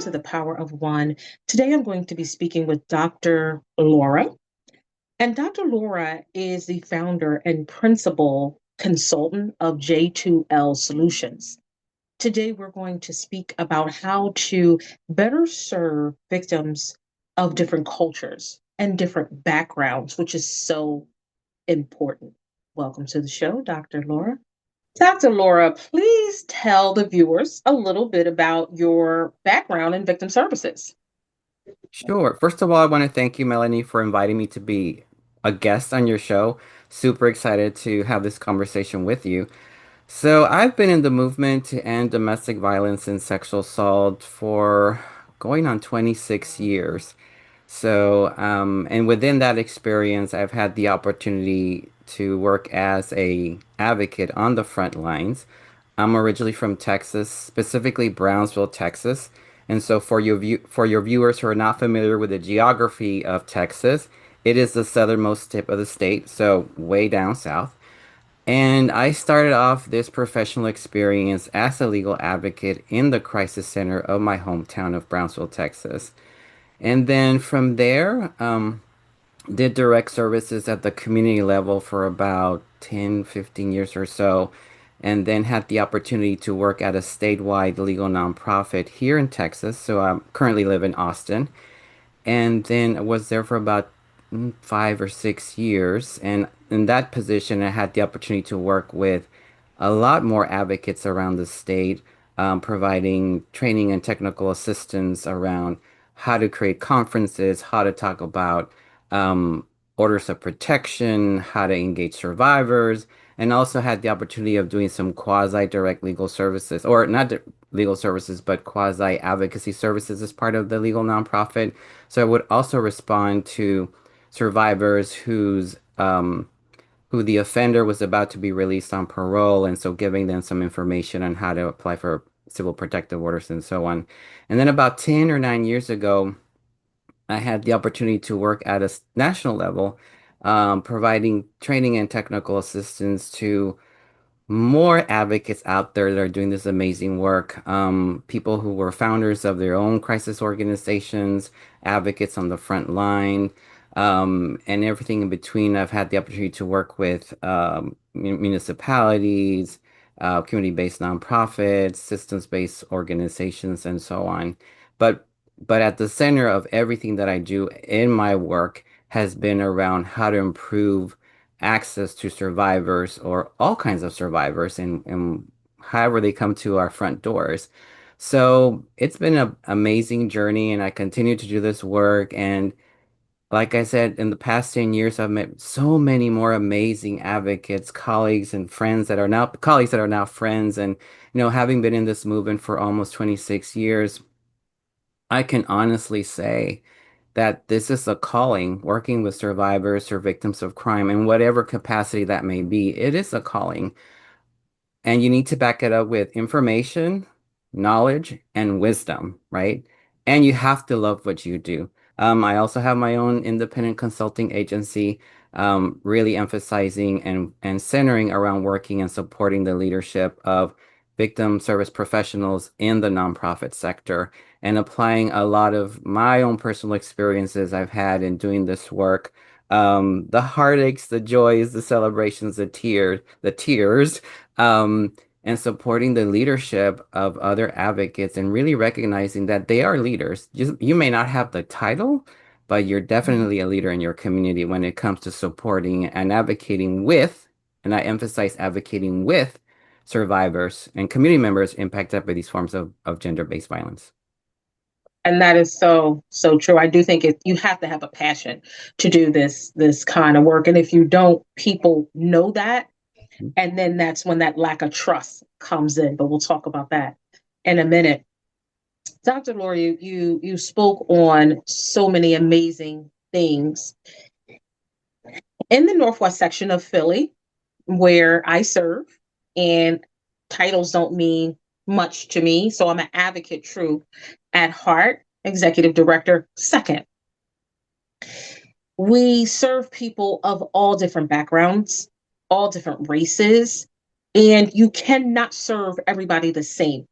to the Power of One. Today I'm going to be speaking with Dr. Laura. And Dr. Laura is the founder and principal consultant of J2L Solutions. Today we're going to speak about how to better serve victims of different cultures and different backgrounds, which is so important. Welcome to the show, Dr. Laura. Dr. Laura, please tell the viewers a little bit about your background in victim services. Sure. First of all, I want to thank you, Melanie, for inviting me to be a guest on your show. Super excited to have this conversation with you. So, I've been in the movement to end domestic violence and sexual assault for going on 26 years. And within that experience, I've had the opportunity to work as a advocate on the front lines. I'm originally from Texas, specifically Brownsville, Texas. And so for your viewers who are not familiar with the geography of Texas, it is the southernmost tip of the state, so way down south. And I started off this professional experience as a legal advocate in the crisis center of my hometown of Brownsville, Texas. And then from there, did direct services at the community level for about 10, 15 years or so, and then had the opportunity to work at a statewide legal nonprofit here in Texas. So I currently live in Austin, and then I was there for about 5 or 6 years. And in that position, I had the opportunity to work with a lot more advocates around the state, providing training and technical assistance around how to create conferences, how to talk about um, orders of protection, how to engage survivors, and also had the opportunity of doing some quasi-direct legal services, or not legal services, but quasi-advocacy services as part of the legal nonprofit. So I would also respond to survivors who the offender was about to be released on parole, and so giving them some information on how to apply for civil protective orders and so on. And then about 10 or 9 years ago, I had the opportunity to work at a national level, providing training and technical assistance to more advocates out there that are doing this amazing work. People who were founders of their own crisis organizations, advocates on the front line, and everything in between. I've had the opportunity to work with municipalities, community-based nonprofits, systems-based organizations, and so on. But but at the center of everything that I do in my work has been around how to improve access to survivors or all kinds of survivors and however they come to our front doors. So it's been an amazing journey, and I continue to do this work. And like I said, in the past 10 years, I've met so many more amazing advocates, colleagues, and friends that are now colleagues that are now friends. And, having been in this movement for almost 26 years, I can honestly say that this is a calling, working with survivors or victims of crime in whatever capacity that may be. It is a calling. And you need to back it up with information, knowledge, and wisdom, right? And you have to love what you do. I also have my own independent consulting agency, really emphasizing and centering around working and supporting the leadership of victim service professionals in the nonprofit sector and applying a lot of my own personal experiences I've had in doing this work. The heartaches, the joys, the celebrations, the tears, um, and supporting the leadership of other advocates and really recognizing that they are leaders. You may not have the title, but you're definitely a leader in your community when it comes to supporting and advocating with, and I emphasize advocating with survivors and community members impacted by these forms of gender-based violence. And that is so true. I do think you have to have a passion to do this kind of work. And if you don't, people know that. And then that's when that lack of trust comes in. But we'll talk about that in a minute. Dr. Laura, you spoke on so many amazing things. In the Northwest section of Philly, where I serve, and titles don't mean much to me. So I'm an advocate true at heart, executive director second. We serve people of all different backgrounds, all different races, and you cannot serve everybody the same.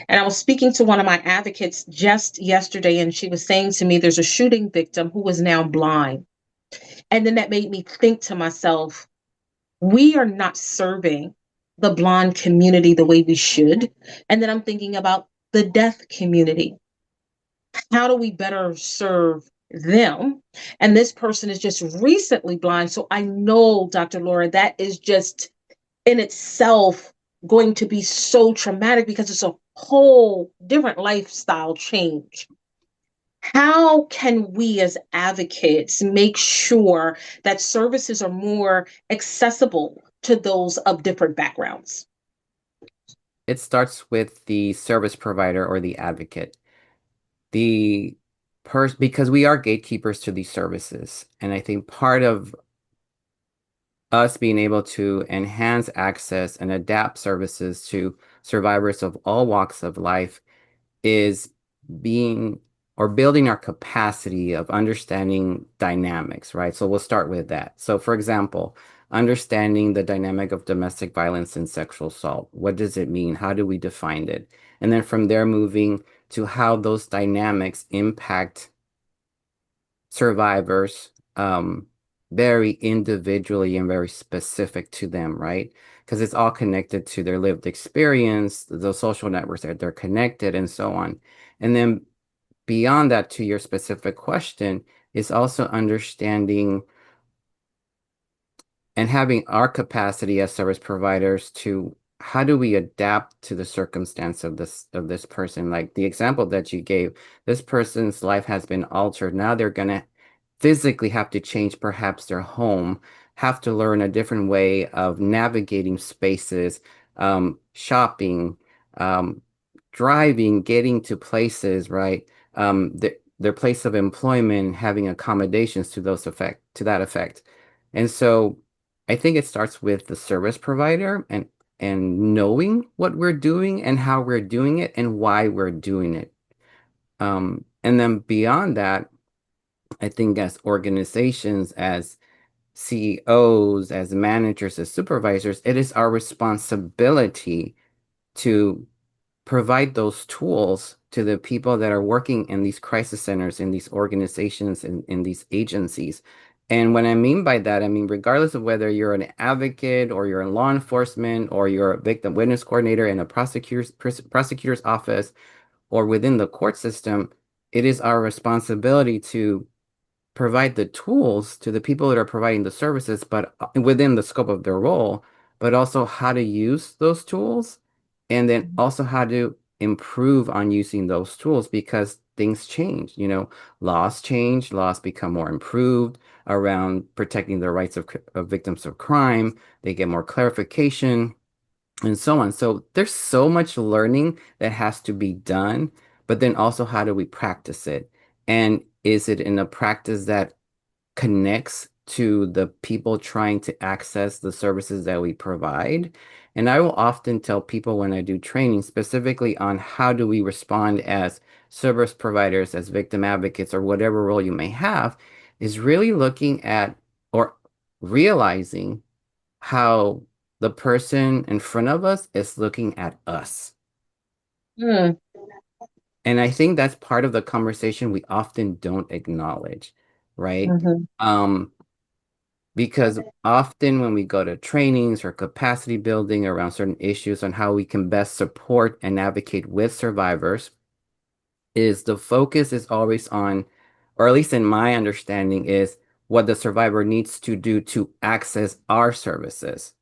And I was speaking to one of my advocates just yesterday, and she was saying to me, there's a shooting victim who is now blind. And then that made me think to myself, we are not serving the blind community the way we should. And then I'm thinking about the deaf community. How do we better serve them? And this person is just recently blind. So I know, Dr. Laura, that is just in itself going to be so traumatic because it's a whole different lifestyle change. How can we as advocates make sure that services are more accessible to those of different backgrounds? It starts with the service provider or the advocate. The because we are gatekeepers to these services. And I think part of us being able to enhance access and adapt services to survivors of all walks of life is being or building our capacity of understanding dynamics, right? So we'll start with that. So, for example, understanding the dynamic of domestic violence and sexual assault. What does it mean? How do we define it? And then from there, moving to how those dynamics impact survivors very individually and very specific to them, right? Because it's all connected to their lived experience, the social networks that they're connected, and so on. And then beyond that, to your specific question, is also understanding and having our capacity as service providers to how do we adapt to the circumstance of this person, like the example that you gave. This person's life has been altered. Now they're going to physically have to change perhaps their home, have to learn a different way of navigating spaces, shopping, um, driving, getting to places, right? Their place of employment, having accommodations to that effect. And so I think it starts with the service provider and knowing what we're doing and how we're doing it and why we're doing it. And then beyond that, I think as organizations, as CEOs, as managers, as supervisors, it is our responsibility to provide those tools to the people that are working in these crisis centers, in these organizations, in these agencies. And what I mean by that, I mean, regardless of whether you're an advocate or you're in law enforcement or you're a victim witness coordinator in a prosecutor's office or within the court system, it is our responsibility to provide the tools to the people that are providing the services, but within the scope of their role, but also how to use those tools, and then also how to improve on using those tools because things change. Laws change, laws become more improved around protecting the rights of victims of crime. They get more clarification and so on. So there's so much learning that has to be done, but then also how do we practice it? And is it in a practice that connects to the people trying to access the services that we provide? And I will often tell people when I do training, specifically on how do we respond as service providers, as victim advocates, or whatever role you may have, is really looking at or realizing how the person in front of us is looking at us. Mm, And I think that's part of the conversation we often don't acknowledge, right? mhm, Um, because often when we go to trainings or capacity building around certain issues on how we can best support and advocate with survivors, is the focus is always on, or at least in my understanding, is what the survivor needs to do to access our services.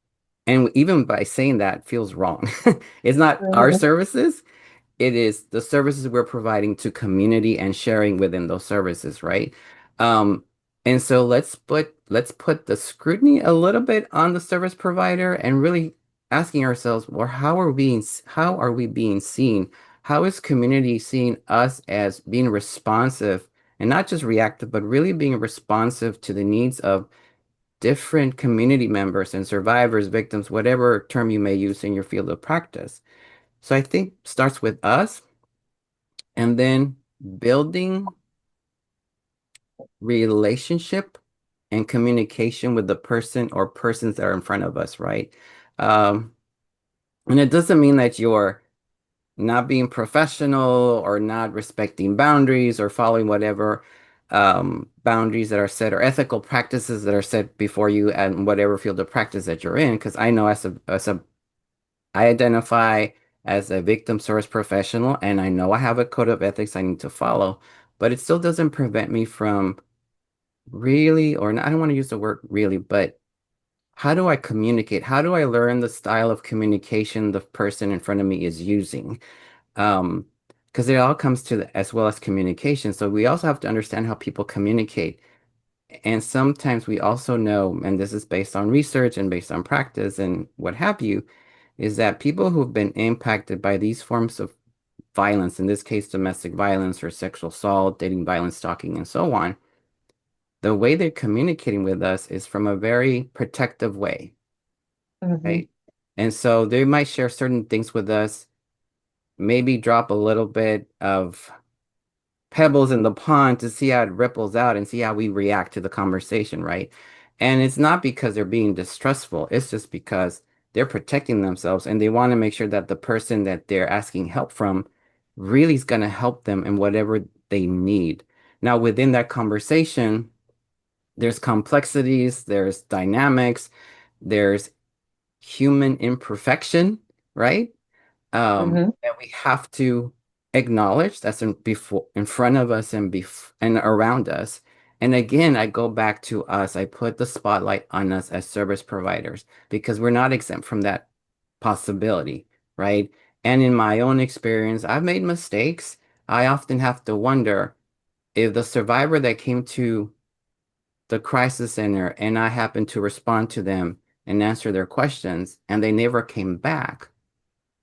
And even by saying that feels wrong. It's not our mhm. services, it is the services we're providing to community and sharing within those services, right? Um, and so let's put the scrutiny a little bit on the service provider and really asking ourselves, well, how are we being seen? How is community seeing us as being responsive and not just reactive, but really being responsive to the needs of different community members and survivors, victims, whatever term you may use in your field of practice? So I think starts with us and then building relationship and communication with the person or persons that are in front of us, right? Um, and it doesn't mean that you're not being professional or not respecting boundaries or following whatever boundaries that are set or ethical practices that are set before you and whatever field of practice that you're in. Because I know I identify as a victim service professional, and I know I have a code of ethics I need to follow, but it still doesn't prevent me from really, or I don't want to use the word really, but how do I communicate? How do I learn the style of communication the person in front of me is using? Um, because it all comes to as well as communication. So we also have to understand how people communicate. And sometimes we also know, and this is based on research and based on practice and what have you, is that people who've been impacted by these forms of violence, in this case, domestic violence or sexual assault, dating violence, stalking, and so on, the way they're communicating with us is from a very protective way, Hmm. right? And so they might share certain things with us, maybe drop a little bit of pebbles in the pond to see how it ripples out and see how we react to the conversation, right? And it's not because they're being distrustful, it's just because they're protecting themselves and they want to make sure that the person that they're asking help from really is going to help them in whatever they need. Now, within that conversation, there's complexities, there's dynamics, there's human imperfection, right? Hmm. And we have to acknowledge that's in front of us and and around us. And again, I go back to us. I put the spotlight on us as service providers because we're not exempt from that possibility, right? And in my own experience, I've made mistakes. I often have to wonder if the survivor that came to the crisis center and I happened to respond to them and answer their questions and they never came back,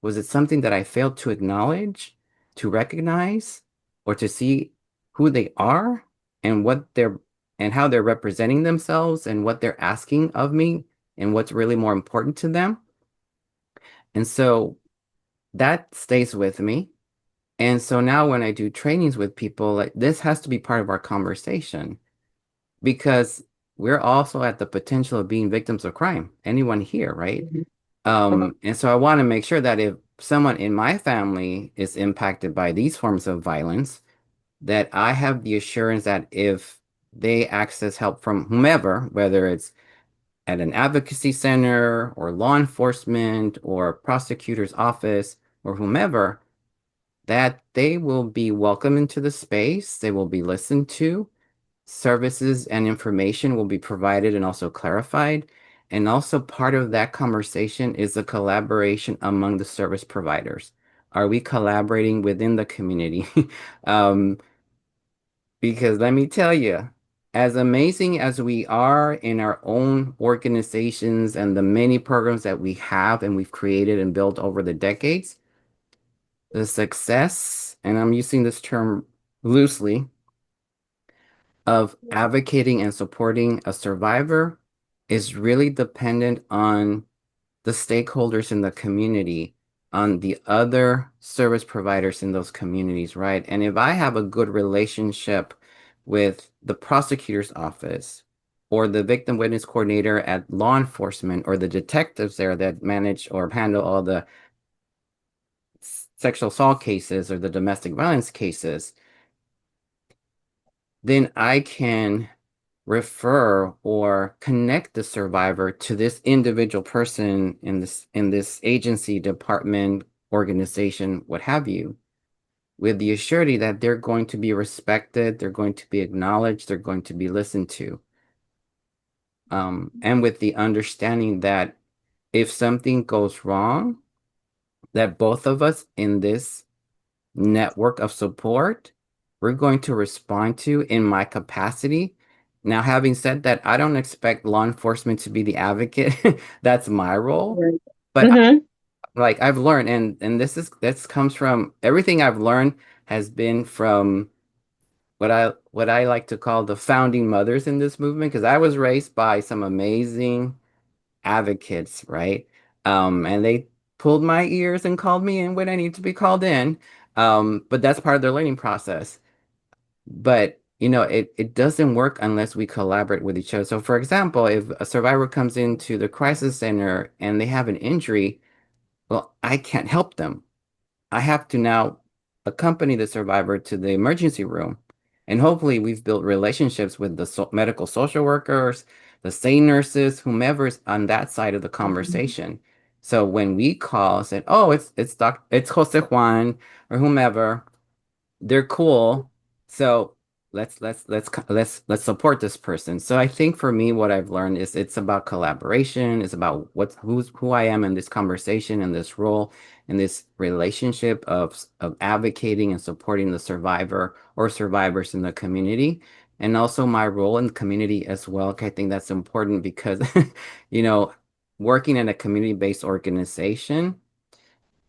was it something that I failed to acknowledge, to recognize, or to see who they are and what they're and how they're representing themselves and what they're asking of me and what's really more important to them? And so that stays with me. And so now when I do trainings with people, like this has to be part of our conversation because we're also at the potential of being victims of crime. Anyone here, right? Hmm. And so I want to make sure that if someone in my family is impacted by these forms of violence, that I have the assurance that if they access help from whomever, whether it's at an advocacy center or law enforcement or prosecutor's office or whomever, that they will be welcome into the space, they will be listened to, services and information will be provided and also clarified. And also part of that conversation is the collaboration among the service providers. Are we collaborating within the community? Um, because let me tell you, as amazing as we are in our own organizations and the many programs that we have and we've created and built over the decades, the success, and I'm using this term loosely, of advocating and supporting a survivor is really dependent on the stakeholders in the community, on the other service providers in those communities, right? And if I have a good relationship with the prosecutor's office or the victim witness coordinator at law enforcement or the detectives there that manage or handle all the sexual assault cases or the domestic violence cases, then I can refer or connect the survivor to this individual person in this agency, department, organization, what have you, with the assurity that they're going to be respected, they're going to be acknowledged, they're going to be listened to. And with the understanding that if something goes wrong, that both of us in this network of support we're going to respond to in my capacity. Now, having said that, I don't expect law enforcement to be the advocate. That's my role. Right. But Hmm. like I've learned, and this comes from everything I've learned has been from what I like to call the founding mothers in this movement, because I was raised by some amazing advocates, right? And they pulled my ears and called me in when I need to be called in. But that's part of their learning process. But it doesn't work unless we collaborate with each other. So for example, if a survivor comes into the crisis center and they have an injury, well, I can't help them. I have to now accompany the survivor to the emergency room. And hopefully, we've built relationships with the medical social workers, the SANE nurses, whomever's on that side of the Mhm. conversation. So when we call, said, "Oh, it's Jose Juan or whomever," they're cool. So let's support this person. So I think for me, what I've learned is it's about collaboration. It's about who I am in this conversation, in this role, in this relationship of advocating and supporting the survivor or survivors in the community. And also my role in the community as well. 'Cause I think that's important because, you know, working in a community-based organization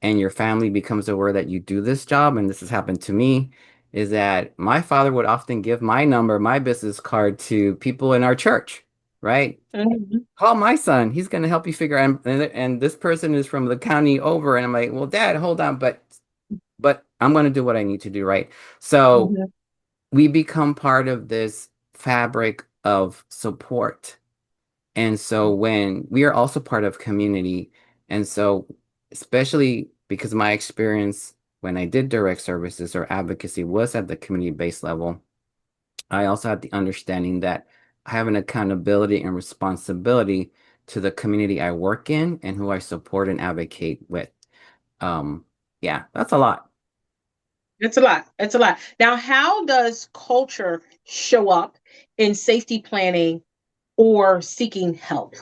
and your family becomes aware that you do this job, and this has happened to me, is that my father would often give my number, my business card to people in our church, right? Mhm. Call my son. He's going to help you figure out. And this person is from the county over. And I'm like, well, Dad, hold on, but I'm going to do what I need to do, right? So Mhm. we become part of this fabric of support. And so when we are also part of community, and so especially because my experience when I did direct services or advocacy was at the community-based level, I also had the understanding that I have an accountability and responsibility to the community I work in and who I support and advocate with. Um, yeah, that's a lot. It's a lot. It's a lot. Now, how does culture show up in safety planning or seeking help?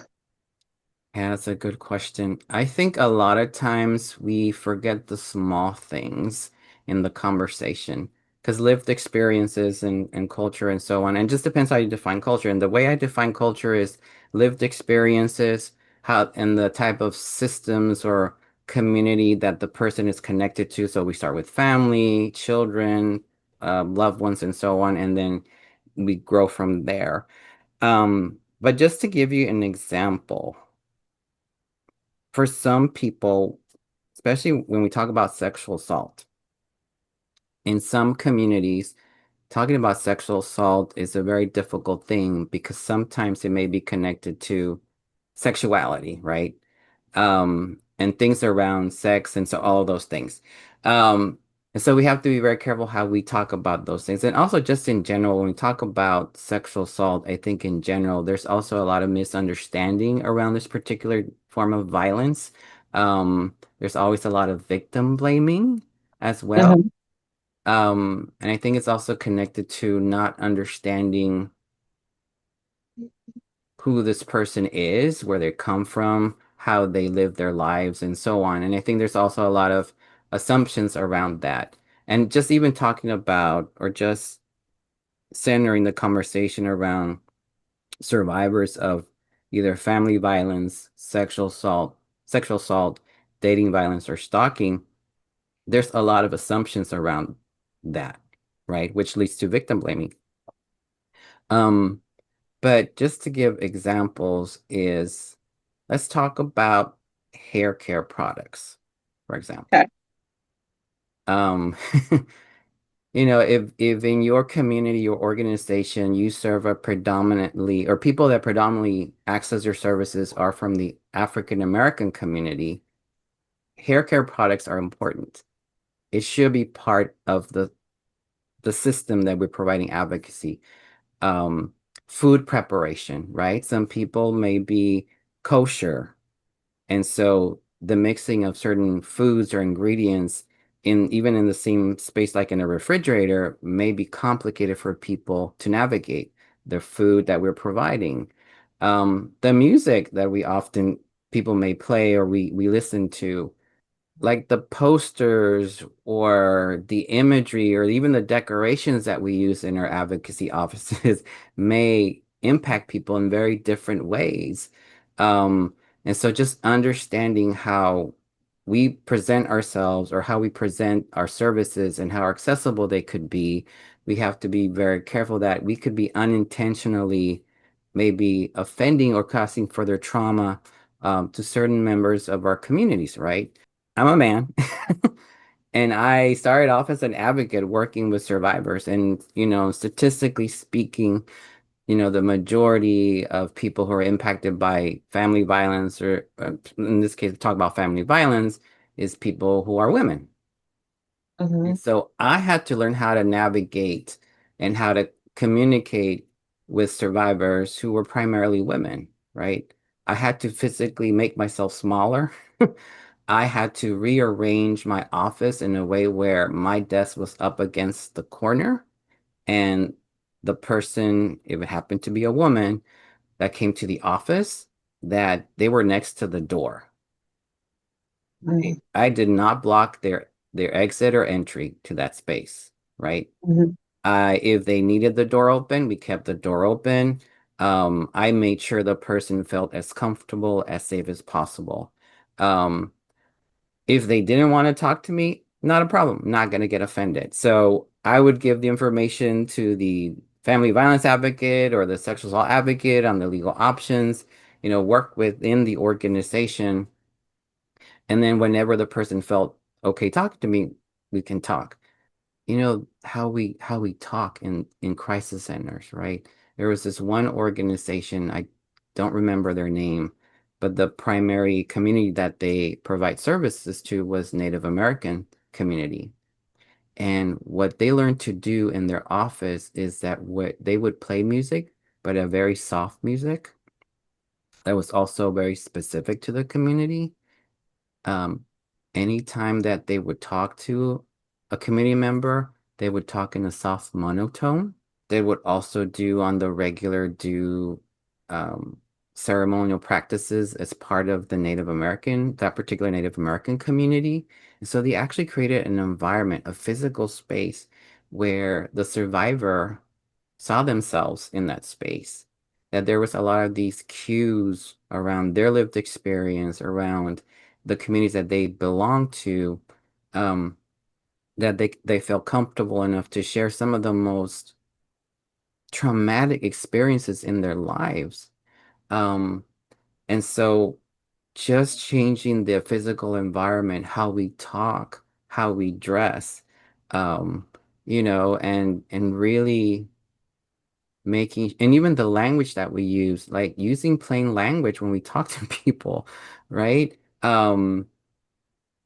Yeah, that's a good question. I think a lot of times we forget the small things in the conversation because lived experiences and culture and so on. And just depends how you define culture. And the way I define culture is lived experiences, how and the type of systems or community that the person is connected to. So we start with family, children, loved ones, and so on, and then we grow from there. But just to give you an example for some people, especially when we talk about sexual assault, in some communities, talking about sexual assault is a very difficult thing because sometimes it may be connected to sexuality, right? And things around sex and so all of those things. Um, and so we have to be very careful how we talk about those things. And also just in general, when we talk about sexual assault, I think in general, there's also a lot of misunderstanding around this particular form of violence. There's always a lot of victim blaming as well. Mhm. And I think it's also connected to not understanding who this person is, where they come from, how they live their lives, and so on. And I think there's also a lot of assumptions around that. And just even talking about or just centering the conversation around survivors of either family violence, sexual assault, dating violence, or stalking, there's a lot of assumptions around that, right? Which leads to victim blaming. Um, But just to give examples is let's talk about hair care products, for example. Okay. Um, if in your community, your organization, you serve a predominantly or people that predominantly access your services are from the African American community, hair care products are important. It should be part of the system that we're providing advocacy. um, Food preparation, right? Some people may be kosher. And so the mixing of certain foods or ingredients in even in the same space, like in a refrigerator, may be complicated for people to navigate the food that we're providing. The music that we often people may play or we listen to like the posters or the imagery or even the decorations that we use in our advocacy offices may impact people in very different ways. Um, and so just understanding how we present ourselves or how we present our services and how accessible they could be, we have to be very careful that we could be unintentionally maybe offending or causing further trauma to certain members of our communities, right? I'm a man. And I started off as an advocate working with survivors. And, statistically speaking, the majority of people who are impacted by family violence, or in this case, talk about family violence, is people who are women. Mhm. And so I had to learn how to navigate and how to communicate with survivors who were primarily women, right? I had to physically make myself smaller. I had to rearrange my office in a way where my desk was up against the corner and the person, if it happened to be a woman that came to the office, that they were next to the door. Mhm. I did not block their exit or entry to that space, right? Mhm. If they needed the door open, we kept the door open. I made sure the person felt as comfortable, as safe as possible. Um, if they didn't want to talk to me, not a problem. Not going to get offended. So I would give the information to the family violence advocate or the sexual assault advocate on the legal options, work within the organization. And then whenever the person felt okay talking to me, we can talk. How we talk in crisis centers, right? There was this one organization, I don't remember their name, but the primary community that they provide services to was Native American community. And what they learned to do in their office is that what they would play music, but a very soft music that was also very specific to the community. um, Anytime that they would talk to a committee member, they would talk in a soft monotone. They would also on the regular do um, ceremonial practices as part of that particular Native American community. And so they actually created an environment, a physical space where the survivor saw themselves in that space. That there was a lot of these cues around their lived experience, around the communities that they belong to, um, that they felt comfortable enough to share some of the most traumatic experiences in their lives. Um, and so just changing the physical environment, how we talk, how we dress, um, and really making, and even the language that we use, like using plain language when we talk to people, right?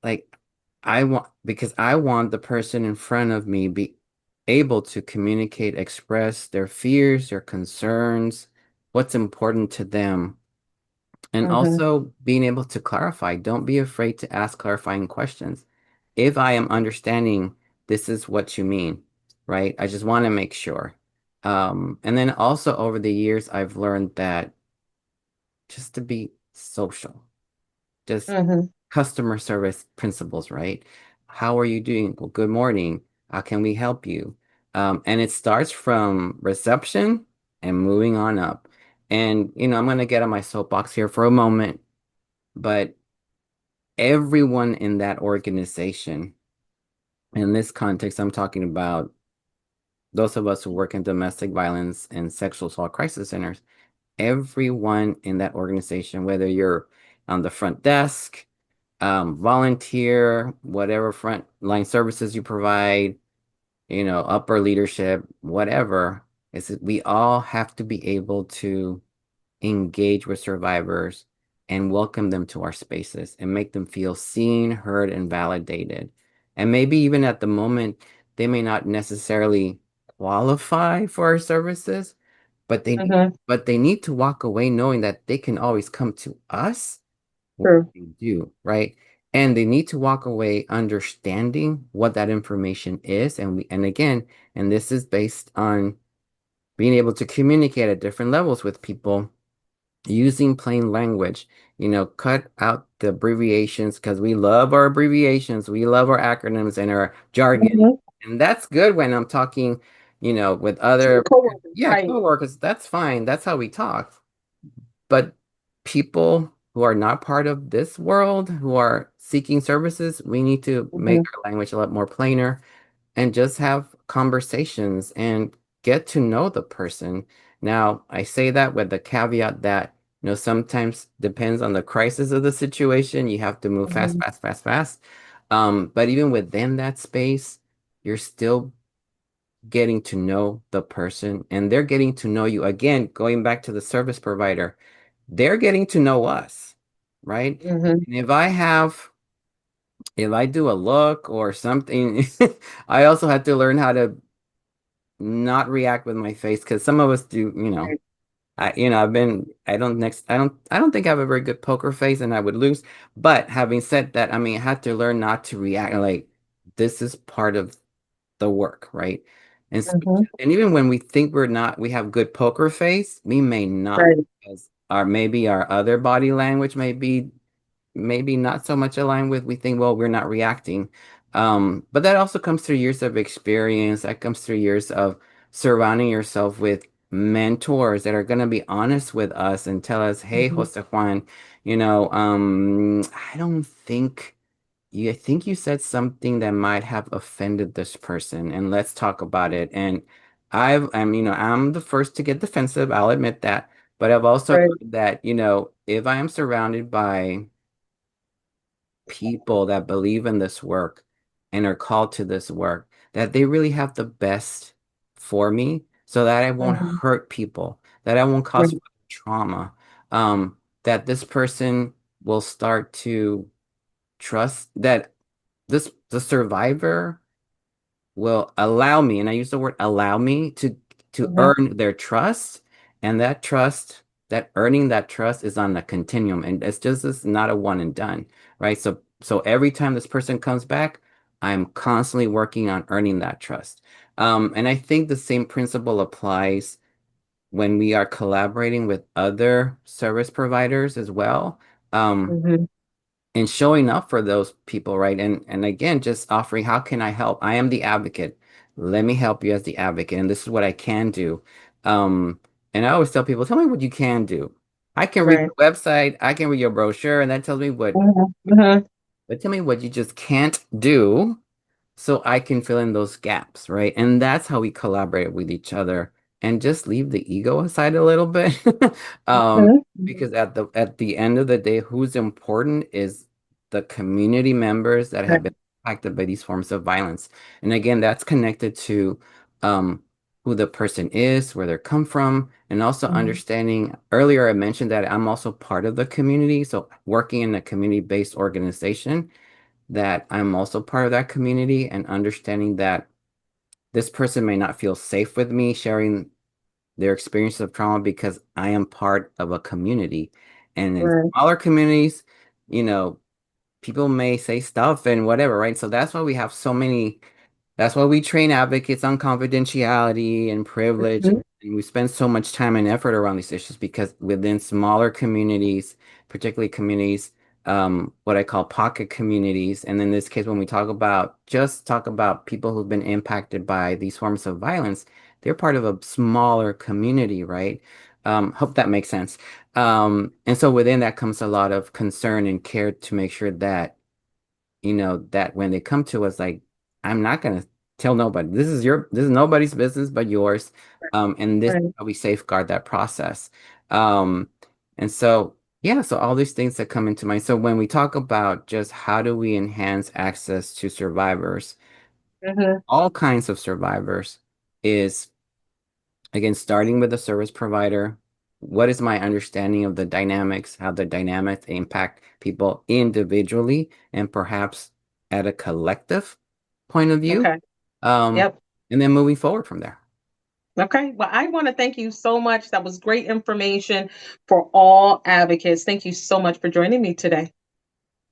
Like because I want the person in front of me be able to communicate, express their fears, their concerns, what's important to them, and Mhm. also being able to clarify. Don't be afraid to ask clarifying questions. If I am understanding, this is what you mean, right? I just want to make sure. And then also over the years, I've learned that just to be social, just Mhm. customer service principles, right? How are you doing? Well, good morning. How can we help you? And it starts from reception and moving on up. And, I'm going to get on my soapbox here for a moment, but everyone in that organization, in this context, I'm talking about those of us who work in domestic violence and sexual assault crisis centers, everyone in that organization, whether you're on the front desk, volunteer, whatever frontline services you provide, upper leadership, whatever, is that we all have to be able to engage with survivors and welcome them to our spaces and make them feel seen, heard, and validated. And maybe even at the moment, they may not necessarily qualify for our services, but Mhm. they need to walk away knowing that they can always come to us when True. they do, right? And they need to walk away understanding what that information is. And again, and this is based on being able to communicate at different levels with people using plain language, cut out the abbreviations because we love our abbreviations, we love our acronyms and our jargon. Mhm. And that's good when I'm talking, with other, Coworkers, yeah, right? coworkers. That's fine. That's how we talk. But people who are not part of this world, who are seeking services, we need to make Mhm. our language a lot more plainer and just have conversations and get to know the person. Now, I say that with the caveat that, sometimes depends on the crisis of the situation. You have to move fast, Mhm. fast, fast, fast. But even within that space, you're still getting to know the person and they're getting to know you. Again, going back to the service provider, they're getting to know us, right? Mhm. And if I have if I do a look or something, I also have to learn how to not react with my face because some of us do, Right. I don't think I have a very good poker face and I would lose. But having said that, I mean, I had to learn not to react. Like, this is part of the work, right? Mhm. And even when we think we have good poker face, we may not, Right. because maybe our other body language may be maybe not so much aligned with, we think, well, we're not reacting. But that also comes through years of experience. That comes through years of surrounding yourself with mentors that are going to be honest with us and tell us, hey, Mhm. Jose Juan, I don't think I think you said something that might have offended this person, and let's talk about it. And I'm the first to get defensive, I'll admit that. But I've also Right. heard that, if I am surrounded by people that believe in this work and are called to this work, that they really have the best for me so that I won't Mhm. hurt people, that I won't cause Right. trauma, that this person will start to trust that the survivor will allow me, and I use the word allow me to Mhm. earn their trust, and that earning that trust is on a continuum, and it's not a one and done, right? So every time this person comes back, I'm constantly working on earning that trust. And I think the same principle applies when we are collaborating with other service providers as well. Um, Mhm. and showing up for those people, right? And again, just offering, how can I help? I am the advocate. Let me help you as the advocate, and this is what I can do. Um, and I always tell people, tell me what you can do. I can read Right. your website, I can read your brochure, and that tells me Mhm. Mhm. but tell me what you just can't do so I can fill in those gaps, right? And that's how we collaborate with each other and just leave the ego aside a little bit. Um, Mhm. because at the end of the day, who's important is the community members that have Right. been impacted by these forms of violence. And again, that's connected to um, who the person is, where they come from, and also Mhm. understanding. Earlier, I mentioned that I'm also part of the community, so working in a community-based organization, that I'm also part of that community and understanding that this person may not feel safe with me sharing their experience of trauma because I am part of a community. And in Right. smaller communities, you know, people may say stuff and whatever, right? So that's why we train advocates on confidentiality and privilege. Mhm. And we spend so much time and effort around these issues because within smaller communities, particularly communities, what I call pocket communities, and in this case, when we talk about people who've been impacted by these forms of violence, they're part of a smaller community, right? Hope that makes sense. And so within that comes a lot of concern and care to make sure that, that when they come to us, like, I'm not gonna tell nobody. This is nobody's business but yours. And this is Right. how we safeguard that process. Um, and so yeah, so all these things that come into mind. So when we talk about just how do we enhance access to survivors, Mhm. all kinds of survivors, is again, starting with the service provider, what is my understanding of the dynamics, how the dynamics impact people individually and perhaps at a collective point of view? Okay. Um, Yep. and then moving forward from there. Okay. Well, I want to thank you so much. That was great information for all advocates. Thank you so much for joining me today.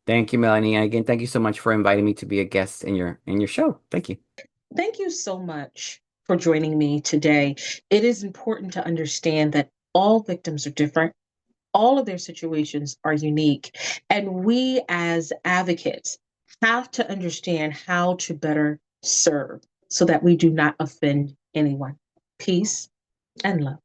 Thank you, Melanie. And again, thank you so much for inviting me to be a guest in your show. Thank you. Thank you so much for joining me today. It is important to understand that all victims are different. All of their situations are unique. And we as advocates have to understand how to better serve so that we do not offend anyone. Peace and love.